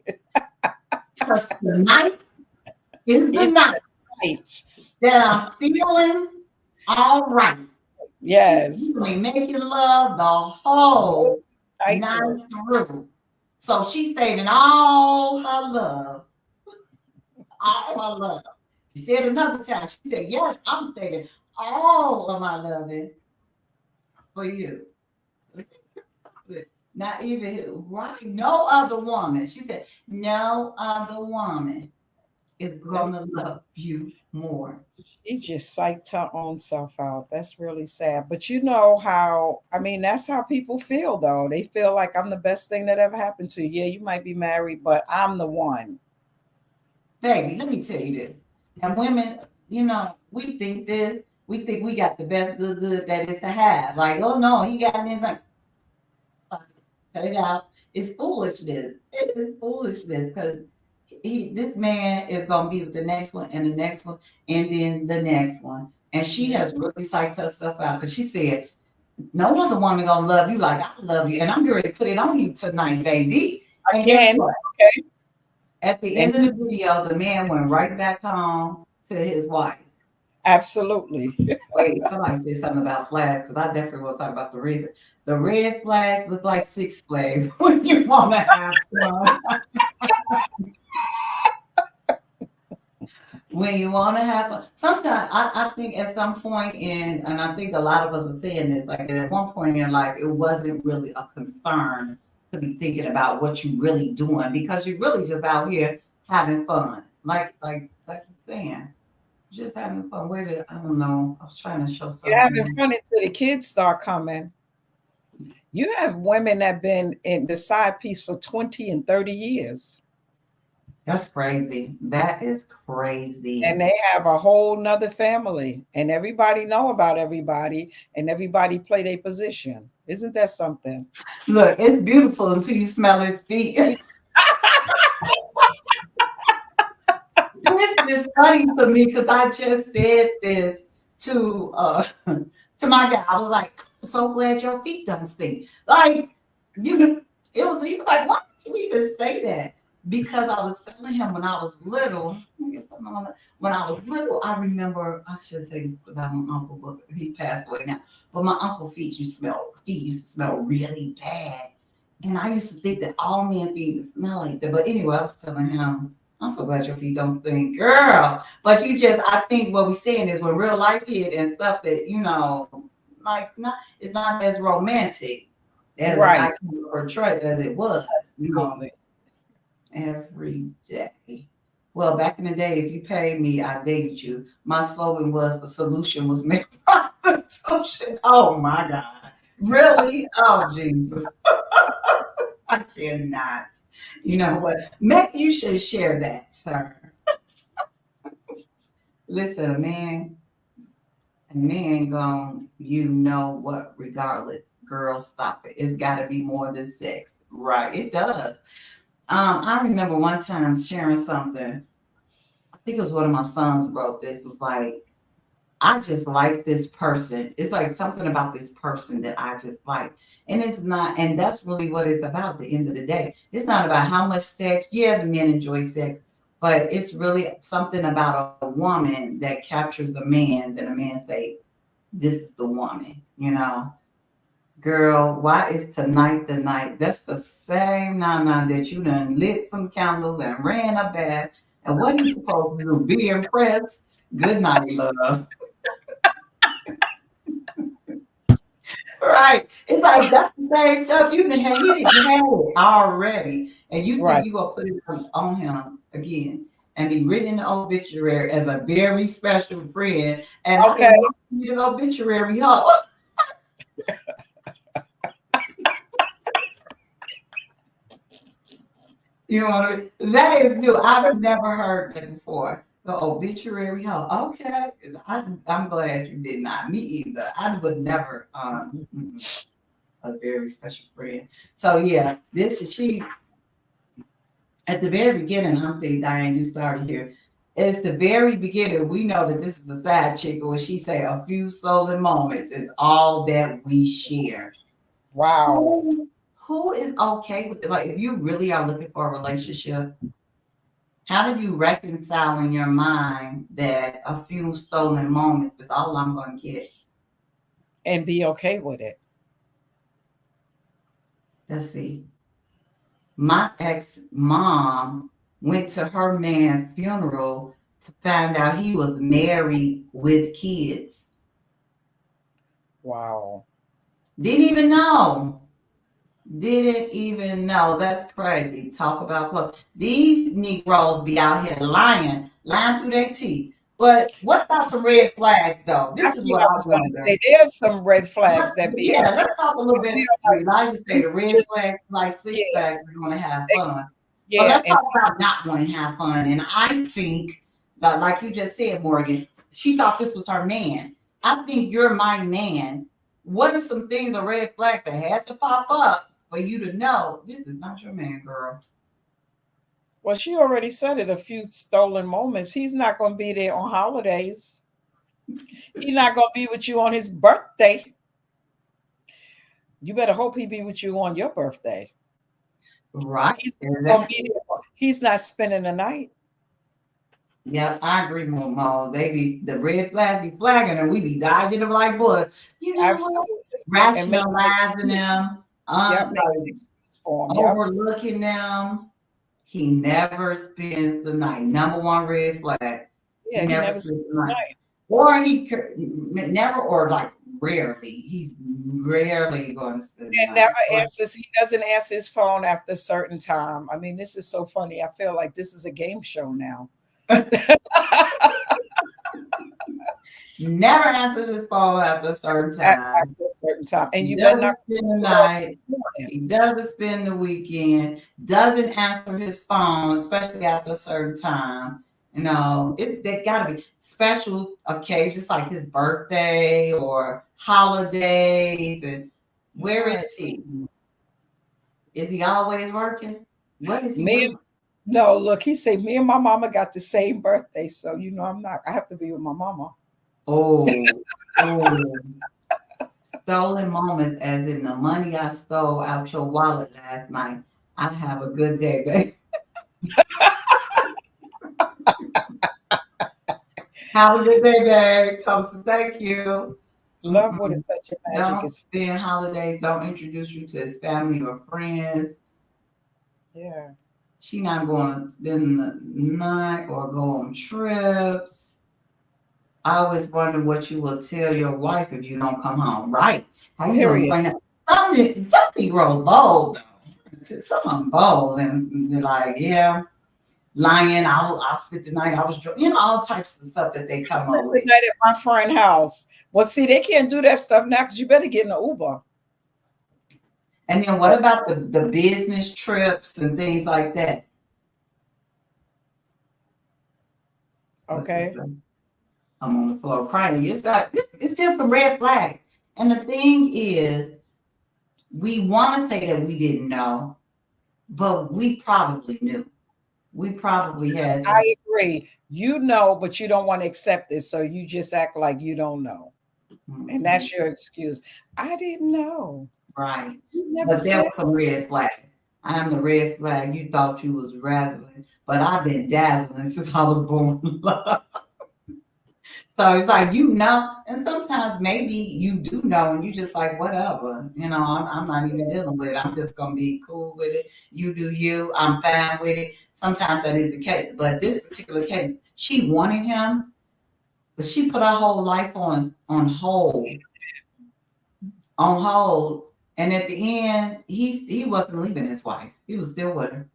Because tonight is the night that I'm feeling all right. Yes. She's making love the whole night through. So she's saving all her love. All her love. She said another time, she said, yes, I'm saving all of my loving for you. Not even right. No other woman. She said, no other woman is gonna love you more. She just psyched her own self out. That's really sad. But you know how, I mean, that's how people feel though. They feel like I'm the best thing that ever happened to you. Yeah, you might be married, but I'm the one. Baby, let me tell you this. And women, we think this, we think we got the best good that is to have. Like, oh no, he got this, like, cut it out. It's foolishness. It is foolishness because this man is gonna be with the next one and the next one and then the next one. And she has really psyched herself out because she said, no other woman gonna love you like I love you. And I'm ready to put it on you tonight, baby. And guess what? Okay. At the end of the video, the man went right back home to his wife. Absolutely. Wait, somebody said something about flags, because I definitely will talk about the red. The red flags look like Six Flags when you want to have fun. When you want to have fun. Sometimes I think at some point and I think a lot of us are saying this, like at one point in your life, it wasn't really a concern to be thinking about what you really doing because you're really just out here having fun. Like you're saying. Just having fun. I don't know. I was trying to show something. You're having fun until the kids start coming. You have women that have been in the side piece for 20 and 30 years. That's crazy. That is crazy. And they have a whole nother family. And everybody know about everybody. And everybody play their position. Isn't that something? Look, it's beautiful until you smell his feet. This is funny to me because I just said this to my guy. I was like, I'm so glad your feet don't stink. Like, he was like, why did you even say that? Because I was telling him when I was little. When I was little, I remember I should say this about my uncle, but he passed away now. But my uncle's feet used to smell really bad, and I used to think that all men's feet smell like that. But anyway, I was telling him, I'm so glad your feet don't stink, girl. But I think what we're saying is when real life hit and stuff that, it's not as romantic as I can portray as it was, every day. Well, back in the day, if you paid me, I dated you. My slogan was the solution was male prostitution. Oh my God. Really? Oh, Jesus. I cannot. You know what? Maybe you should share that, sir. Listen, a man gone, what, regardless. Girl, stop it. It's got to be more than sex. Right, it does. I remember one time sharing something. I think it was one of my sons wrote this. It was like, I just like this person. It's like something about this person that I just like. And it's not, and that's really what it's about at the end of the day. It's not about how much sex. Yeah, the men enjoy sex, but it's really something about a woman that captures a man that a man say, this is the woman, you know. Girl, why is tonight the night? That's the same nana that you done lit some candles and ran a bath. And what are you supposed to do? Be impressed? Good night, love. Right. It's like that's the same stuff. You didn't have it already. And you Right. think you gonna put it on him again and be written in the obituary as a very special friend. And I Okay. didn't need an obituary, huh? You know what I mean? That is new. I've never heard that before. The obituary, huh? Okay. I'm glad you did not. Me either. I would never a very special friend. So yeah, this is she at the very beginning. I'm thinking, Diane, you started here. At the very beginning, we know that this is a side chick, or she say a few stolen moments is all that we share. Wow. Who is okay with it? Like, if you really are looking for a relationship, how do you reconcile in your mind that a few stolen moments is all I'm going to get? And be okay with it. Let's see. My ex-mom went to her man's funeral to find out he was married with kids. Wow. Didn't even know. Didn't even know. That's crazy. Talk about clothes. These Negroes be out here lying through their teeth. But what about some red flags, though? This That's is what what I I was going to wonder. say. There's some red flags that be. Yeah, let's talk a little bit. Elijah say the red Just, flags, like six yeah, flags, we want to have fun. But yeah, let's and talk about not wanting to have fun. And I think that, like you just said, Morgan, she thought this was her man. I think you're my man. What are some things or red flags that had to pop up for you to know this is not your man, girl? well, she already said it. A few stolen moments. He's not going to be there on holidays. He's not going to be with you on his birthday. You better hope he be with you on your birthday. Right. He's going to be there. He's not spending the night. Yeah, I agree with Mo. They be the red flags be flagging and we be dodging them like boy. You know Absolutely. what? Rationalizing them, Yep, make an excuse for him. Yep. overlooking them. He never spends the night. Number one red flag. Yeah, he never spends the night. Or he never, or like rarely. He's rarely going to spend the And night. never answers. He doesn't answer his phone after a certain time. I mean, this is so funny. I feel like this is a game show now. Never answers his phone after a certain time. After a certain time. And you doesn't better not spend the night. He doesn't spend the weekend. Doesn't answer his phone, especially after a certain time. You know, they gotta be special occasions like his birthday or holidays. And where is he? Is he always working? What is he doing? No, look, he said me and my mama got the same birthday, so you know I have to be with my mama. Oh. Stolen moments, as in the money I stole out your wallet last night. I have a good day, babe. Have a good day, babe. Toast, thank you. Love with a touch of magic. Don't spend holidays. Don't introduce you to his family or friends. Yeah. She not going to spend the night or go on trips. I always wonder what you will tell your wife if you don't come home. Right. How you going to explain that? Some Negroes bold. Some of them bold and they're like, yeah, lying. I'll spend the night. I was, all types of stuff that they come up with. Night at my friend's house. Well, see, they can't do that stuff now because you better get in an Uber. And then what about the business trips and things like that? Okay. I'm on the floor crying. It's just a red flag. And the thing is, we want to say that we didn't know, but we probably knew. We probably had. I agree. You know, but you don't want to accept it. So you just act like you don't know. And that's your excuse. I didn't know. Right. You never But there said. was some red flag. I'm the red flag. You thought you was razzling, but I've been dazzling since I was born. So it's like, and sometimes maybe you do know, and you just like, whatever, I'm not even dealing with it. I'm just gonna be cool with it. You do you. I'm fine with it. Sometimes that is the case, but this particular case, she wanted him, but she put her whole life on hold. And at the end, he wasn't leaving his wife. He was still with her.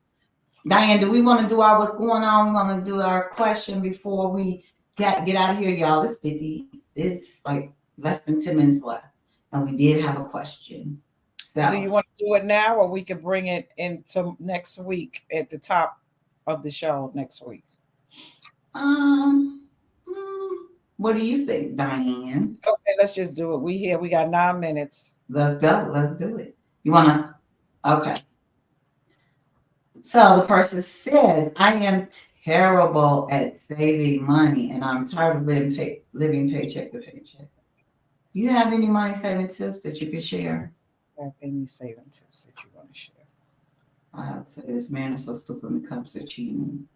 Diane, do we want to do our what's going on? We want to do our question before we get out of here, y'all. It's 50. It's like less than 10 minutes left. And we did have a question. So, do you want to do it now, or we could bring it into next week at the top of the show next week? What do you think, Diane? Okay, let's just do it. We got 9 minutes. Let's go. Let's do it. You want to? Okay. So the person said, I am terrible at saving money and I'm tired of living paycheck to paycheck. Do you have any money saving tips that you can share? Have any saving tips that you want to share? I would say this man is so stupid when it comes to cheating.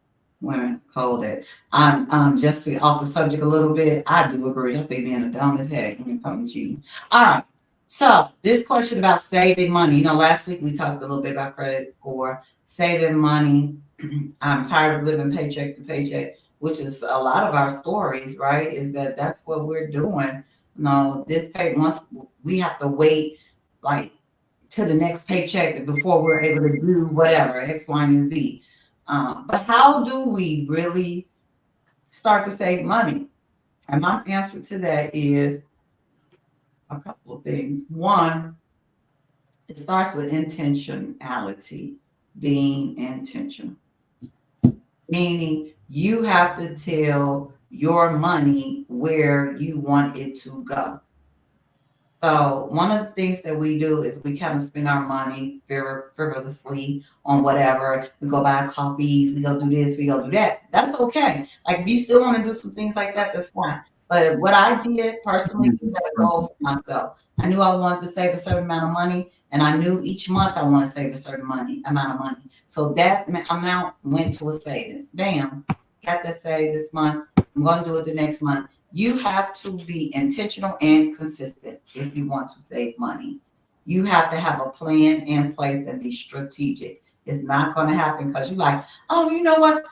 Women cold at. I'm just off the subject a little bit. I do agree. I think men are dumb as heck when it comes to cheating. All right. So this question about saving money. Last week we talked a little bit about credit score, saving money. I'm tired of living paycheck to paycheck, which is a lot of our stories, right? Is that's what we're doing. Once we have to wait like to the next paycheck before we're able to do whatever, X, Y, and Z. But how do we really start to save money? And my answer to that is a couple of things. One, it starts with intentionality, being intentional. Meaning you have to tell your money where you want it to go. So one of the things that we do is we kind of spend our money frivolously on whatever. We go buy coffees, we go do this, we go do that. That's okay. Like if you still want to do some things like that, that's fine. But what I did personally was set a goal for myself. I knew I wanted to save a certain amount of money, and I knew each month I want to save a certain amount of money. So that amount went to a savings. Bam, got that saved this month. I'm going to do it the next month. You have to be intentional and consistent if you want to save money. You have to have a plan in place and be strategic. It's not going to happen because you're like, oh, you know what?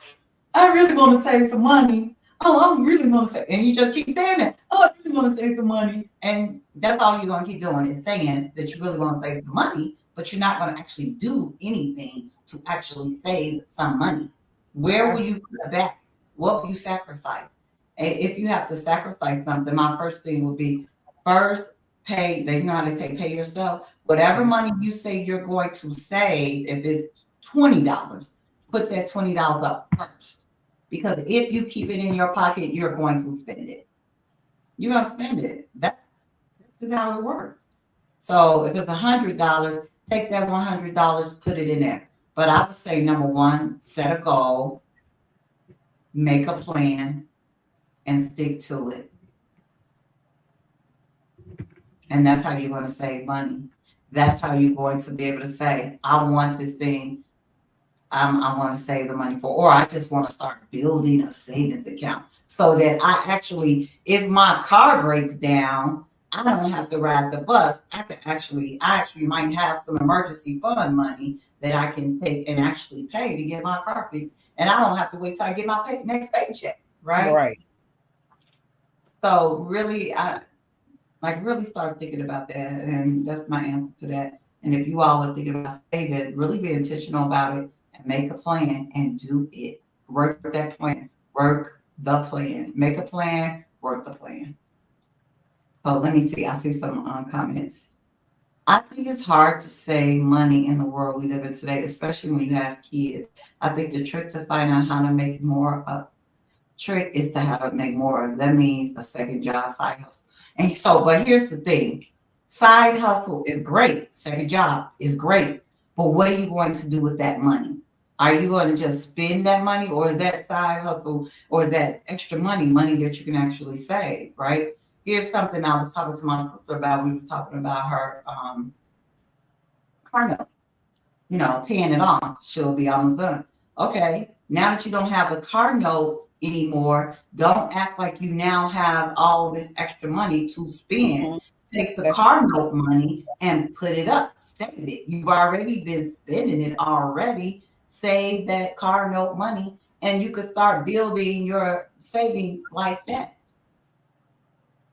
I really want to save some money. Oh, I really want to save. And you just keep saying it. Oh, I really want to save some money. And that's all you're going to keep doing is saying that you really want to save some money, but you're not going to actually do anything to actually save some money. Where will you put it back? What will you sacrifice? And if you have to sacrifice something, my first thing would be first pay. They know how to say pay yourself. Whatever money you say you're going to save, if it's $20, put that $20 up first. Because if you keep it in your pocket, you're going to spend it. You're going to spend it. That's just how it works. So if it's $100, take that $100, put it in there. But I would say number one, set a goal, make a plan, and stick to it. And that's how you're going to save money. That's how you're going to be able to say, I want this thing. I want to save the money for, or I just want to start building a savings account so that I actually, if my car breaks down, I don't have to ride the bus. I actually might have some emergency fund money that I can take and actually pay to get my car fixed. And I don't have to wait till I get my next paycheck. Right. Right. So really, really start thinking about that. And that's my answer to that. And if you all are thinking about saving, really be intentional about it and make a plan and do it. Work that plan. Work the plan. Make a plan, work the plan. So let me see. I see some comments. I think it's hard to save money in the world we live in today, especially when you have kids. I think the trick to find out how to make more trick is to have it make more. That means a second job, side hustle. And so, but here's the thing. Side hustle is great. Second job is great. But what are you going to do with that money? Are you going to just spend that money, or is that side hustle, or is that extra money that you can actually save, right? Here's something I was talking to my sister about. We were talking about her car note, paying it off. She'll be almost done. Okay, now that you don't have the car note anymore, don't act like you now have all this extra money to spend. Take the That's car note money and put it up, save it. You've already been spending it already. Save that car note money, and you could start building your savings like that.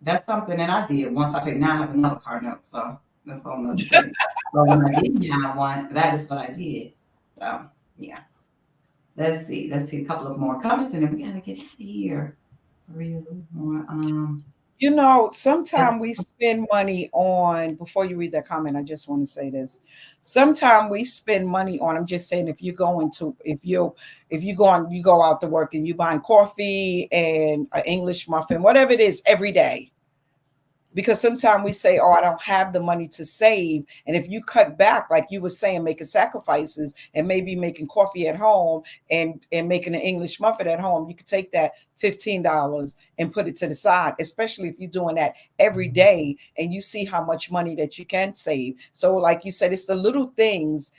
That's something that I did once I paid. Now I have another car note, so that's a whole nother thing. But when I didn't have one, that is what I did. So yeah. Let's see. Let's see a couple of more comments, and then we gotta get out of here. Really more. Sometimes we spend money on, before you read that comment, I just want to say this. Sometimes we spend money on, I'm just saying, if you go out to work and you buying coffee and an English muffin, whatever it is, every day. Because sometimes we say, oh, I don't have the money to save. And if you cut back, like you were saying, making sacrifices and maybe making coffee at home and making an English muffin at home, you could take that $15 and put it to the side, especially if you're doing that every day and you see how much money that you can save. So like you said, it's the little things.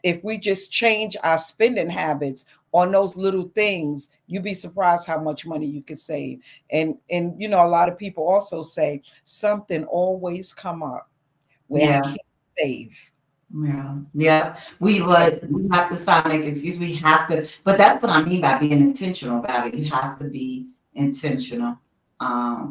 If we just change our spending habits on those little things, you'd be surprised how much money you can save. And a lot of people also say something always come up where I can't save. Yeah. We have to stop making excuses. We have to, but that's what I mean by being intentional about it. You have to be intentional.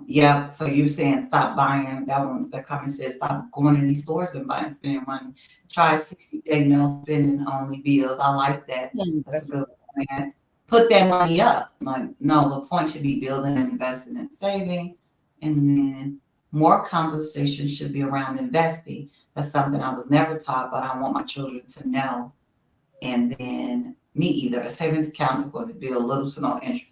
Yeah. So you're saying stop buying. That one, the comment says stop going to these stores and spending money. Try 60-day no spending only bills. I like that. That's a good plan. Put that money up. Like, no, the point should be building and investing and saving. And then more conversation should be around investing. That's something I was never taught, but I want my children to know. And then me either. A savings account is going to build little to no interest.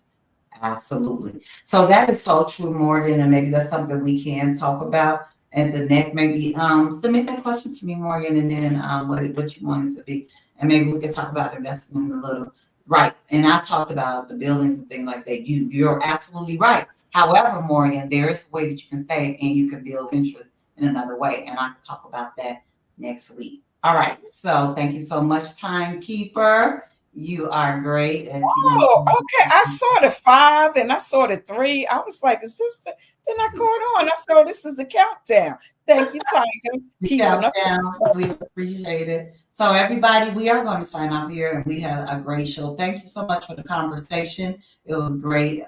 Absolutely. So that is so true, Morgan, and maybe that's something we can talk about at the next. Maybe submit that question to me, Morgan, and then what you want it to be, and maybe we can talk about investing in a little. Right. And I talked about the buildings and things like that. You're absolutely right. However, Morgan, there is a way that you can save and you can build interest in another way, and I can talk about that next week. All right. So thank you so much, timekeeper. You are great. Oh, okay. I saw the 5 and I saw the 3. I was like, is this? Then I caught on. I saw this is a countdown. Thank you, Tiger. Countdown. We appreciate it. So everybody, we are going to sign off here, and we had a great show. Thank you so much for the conversation. It was great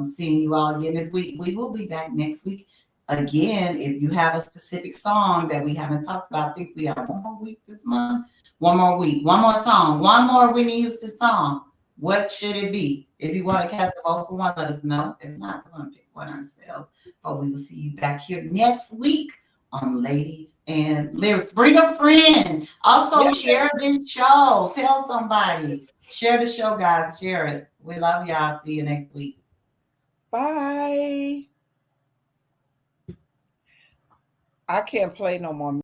seeing you all again this week. We will be back next week. Again, if you have a specific song that we haven't talked about, I think we have one more week this month. One more week, one more song, one more Whitney Houston song. What should it be? If you want to cast a vote for one, let us know. If not, we're going to pick one ourselves. But we will see you back here next week on Ladies and Lyrics. Bring a friend. Also, share this show. Tell somebody. Share the show, guys. Share it. We love y'all. See you next week. Bye. I can't play no more